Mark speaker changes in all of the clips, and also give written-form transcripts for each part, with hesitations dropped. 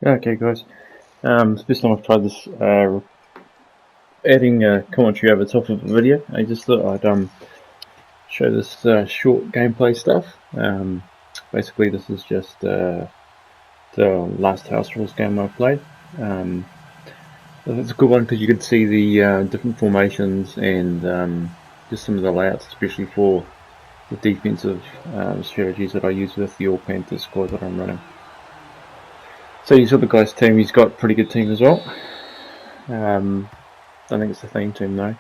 Speaker 1: Okay, guys. It's the first time I've tried this adding commentary over top of a video. I just thought I'd show this short gameplay stuff. Basically, this is just the last House Rules game I played. It's a good one because you could see the different formations and just some of the layouts, especially for the defensive strategies that I use with the All Panthers squad that I'm running. So you saw the guy's team. He's got a pretty good team as well. I think it's the theme team though.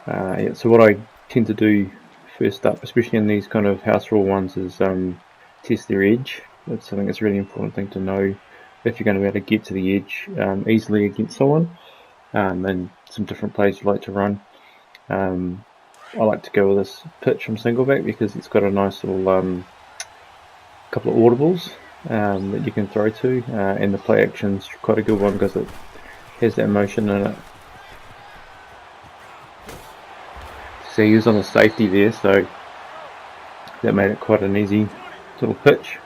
Speaker 1: Yeah, so what I tend to do first up, especially in these kind of house rule ones, is test their edge. I think it's a really important thing to know if you're going to be able to get to the edge easily against someone, and some different plays you like to run. I like to go with this pitch from singleback because it's got a nice little couple of audibles that you can throw to, and the play action's quite a good one because it has that motion in it. So he was on a safety there, so that made it quite an easy little pitch.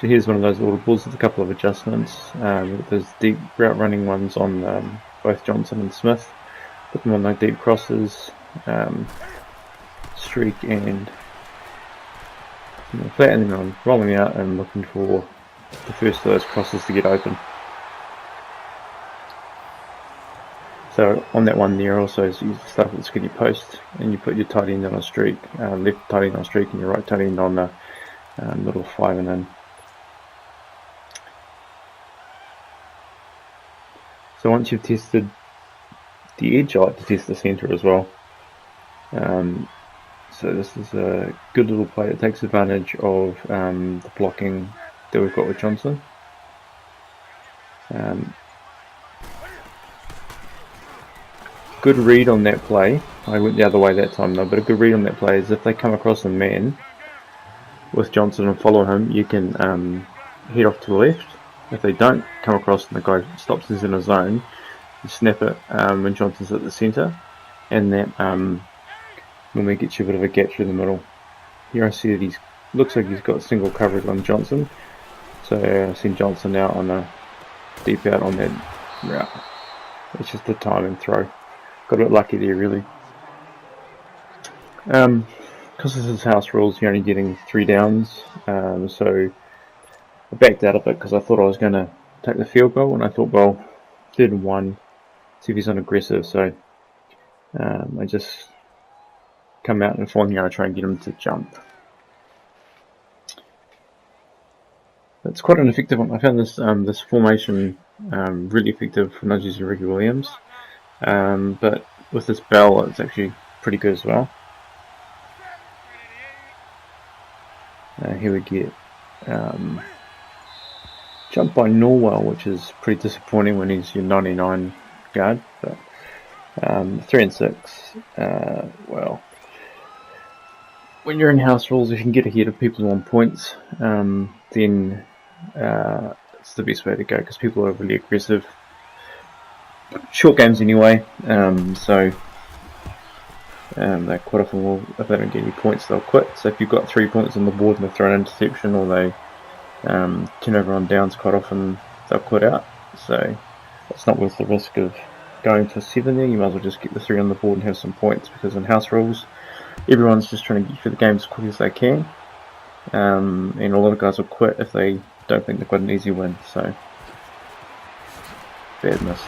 Speaker 1: So here's one of those audibles with a couple of adjustments. There's deep route running ones on both Johnson and Smith. Put them on like deep crosses, streak and flat, and then I'm rolling out and looking for the first of those crosses to get open. So on that one there also is you start with the skinny post and you put your tight end on a streak, left tight end on a streak and your right tight end on the little 5 and in. So once you've tested the edge, I like to test the centre as well. So this is a good little play that takes advantage of the blocking that we've got with Johnson. Good read on that play. I went the other way that time though, but a good read on that play is if they come across a man with Johnson and follow him, you can head off to the left. If they don't come across and the guy stops us in a zone, you snap it when Johnson's at the centre, and that normally gets you a bit of a gap through the middle. Here I see that he looks like he's got single coverage on Johnson, so I see Johnson out on a deep out on that route. It's just a timing throw. Got a bit lucky there, really. Because this is house rules, you're only getting 3 downs, so I backed out of it because I thought I was going to take the field goal, and I thought, well, 3rd and 1, see if he's unaggressive, so I just come out and fall here and try and get him to jump. It's quite an effective one. I found this this formation really effective for not using Ricky Williams, but with this bell it's actually pretty good as well. Here we get jump by Norwell, which is pretty disappointing when he's your 99 guard, but 3 and 6, well, when you're in house rules, if you can get ahead of people on points, then it's the best way to go because people are really aggressive. Short games anyway, so they quite often will, if they don't get any points, they'll quit. So if you've got 3 points on the board and they throw an interception or they turn over on downs, quite often they'll quit out. So it's not worth the risk of going for 7 there. You might as well just get the 3 on the board and have some points, because in house rules everyone's just trying to get through the game as quick as they can, and a lot of guys will quit if they don't think they've got an easy win. So bad miss.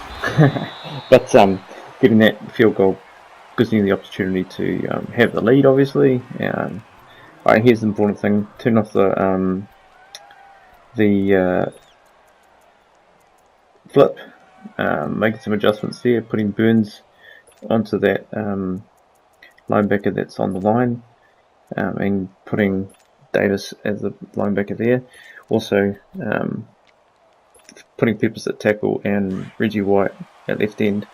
Speaker 1: But getting that field goal gives you the opportunity to have the lead, obviously. Alright, here's the important thing: turn off the flip, making some adjustments there, putting Burns onto that linebacker that's on the line, and putting Davis as the linebacker there. Also putting Peppers at tackle and Reggie White at left end.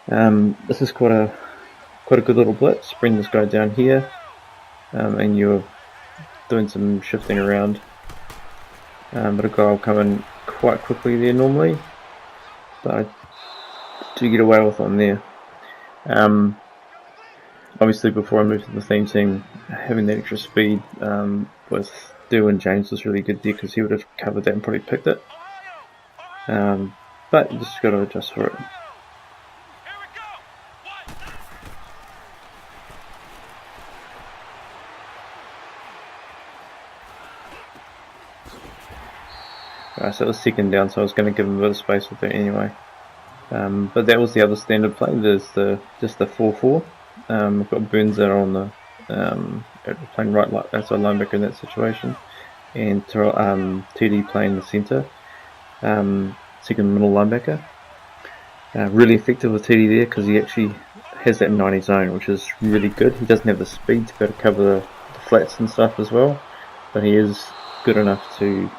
Speaker 1: This is quite a good little blitz. Bring this guy down here, and you're doing some shifting around, but a guy will come in quite quickly there normally, but I do get away with one there. Obviously, before I move to the theme team, having that extra speed with Derwin James was really good there because he would have covered that and probably picked it. But you just got to adjust for it. Alright, so it was second down, so I was going to give him a bit of space with it anyway. But that was the other standard play. There's just the 4-4. We've got Burns there on the playing right outside linebacker in that situation, and TD playing the centre, second middle linebacker. Really effective with TD there because he actually has that 90 zone, which is really good. He doesn't have the speed to be able to cover the flats and stuff as well, but he is good enough to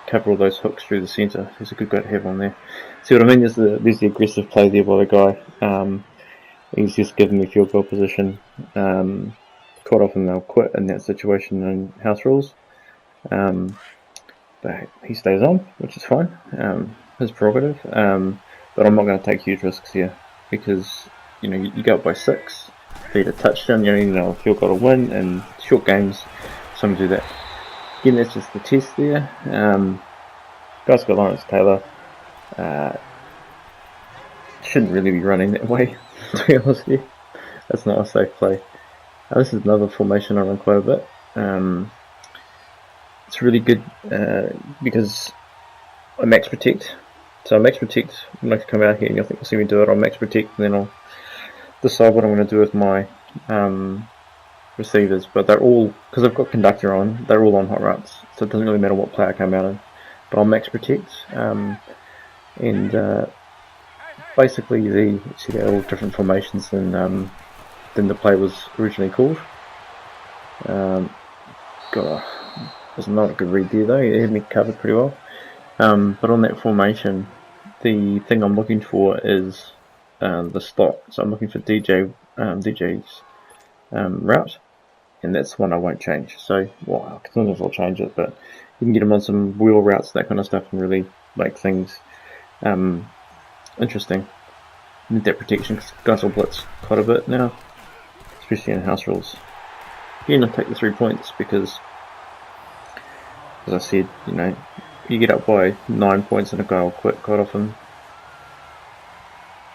Speaker 1: cover all those hooks through the centre. He's a good guy to have on there. See what I mean? There's the aggressive play there by the guy. He's just given me field goal position. Quite often they'll quit in that situation in house rules. But he stays on, which is fine. His prerogative. But I'm not going to take huge risks here because you go up by 6, beat a touchdown. You only need a field goal to win, and short games, so I'm going to do that. Again, that's just the test there. Guys got Lawrence Taylor. Shouldn't really be running that way, to be honest with you. That's not a safe play. This is another formation I run quite a bit. It's really good because I max protect. So I max protect when I come out here, and you'll see me do it. I'll max protect, and then I'll decide what I'm going to do with my receivers. But they're all, because I've got conductor on, they're all on hot routes, so it doesn't really matter what play I come out in. But I'll max protect, and basically they're all different formations than the play was originally called. God, was not a good read there though. He had me covered pretty well. But on that formation, the thing I'm looking for is the slot. So I'm looking for DJ's route, and that's one I won't change. So, well, I can I'll change it, but you can get him on some wheel routes, that kind of stuff, and really make things interesting. Need that protection because guys will blitz quite a bit now, especially in house rules. Again, I'll take the 3 points because, as I said, you get up by 9 points and a guy will quit quite often.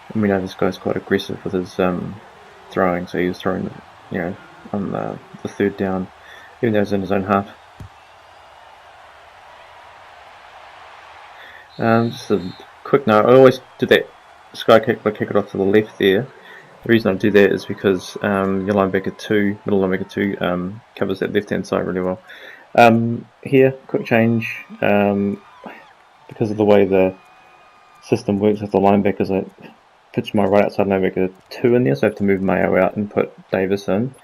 Speaker 1: And we know this guy's quite aggressive with his throwing, so he was throwing, on the third down, even though he's in his own half. Just a quick note, I always do that sky kick, but kick it off to the left there. The reason I do that is because your linebacker 2, middle linebacker 2, covers that left hand side really well. Here, quick change, because of the way the system works with the linebackers, I pitch my right outside linebacker 2 in there, so I have to move Mayo out and put Davis in,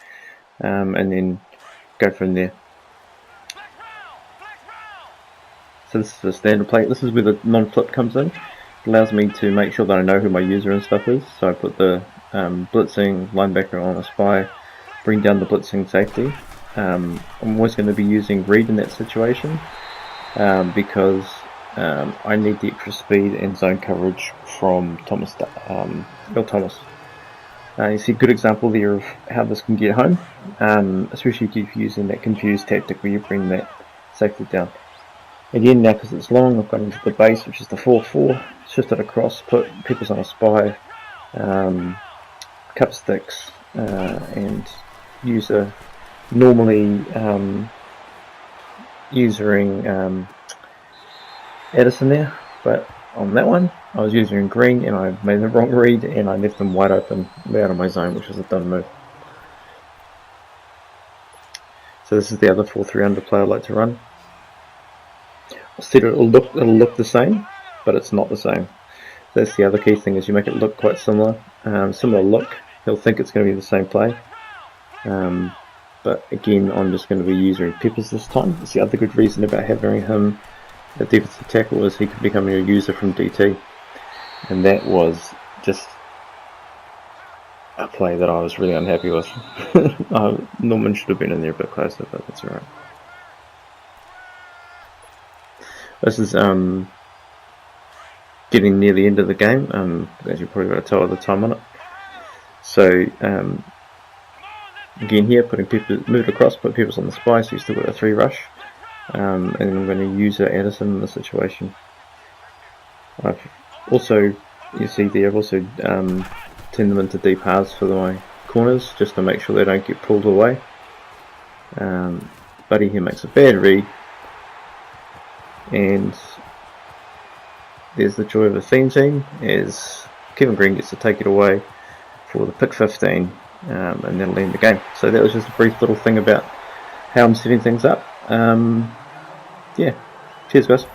Speaker 1: and then go from there. So this is the standard play. This is where the non-flip comes in. It allows me to make sure that I know who my user and stuff is, so I put the blitzing linebacker on a spy, bring down the blitzing safety. I'm always going to be using read in that situation because I need the extra speed and zone coverage from Earl Thomas. You see a good example there of how this can get home, especially if you're using that confused tactic where you bring that safety down. Again, now because it's long, I've got into the base, which is the 4-4, shift it across, put people's on a spy, cup sticks, and user normally using Edison there, but on that one I was using green and I made the wrong read and I left them wide open out of my zone, which was a dumb move. So this is the other 4-3 under play I like to run. I said it'll look the same, but it's not the same. That's the other key thing, is you make it look quite similar. Similar look, he'll think it's going to be the same play. But again, I'm just going to be using Peppers this time. It's the other good reason about having him at defensive tackle is he could become a user from DT. And that was just a play that I was really unhappy with. Norman should have been in there a bit closer, but that's alright. This is getting near the end of the game, as you've probably got to tell the time on it. So again here, putting people, move it across, put people on the spy, so you still got a 3 rush. and I'm going to use Addison in this situation. I've also, you see there, I've also turned them into deep halves for my corners, just to make sure they don't get pulled away. Buddy here makes a bad read, and there's the joy of a theme team as Kevin Green gets to take it away for the pick 15, and that'll end the game. So that was just a brief little thing about how I'm setting things up. Yeah, cheers guys.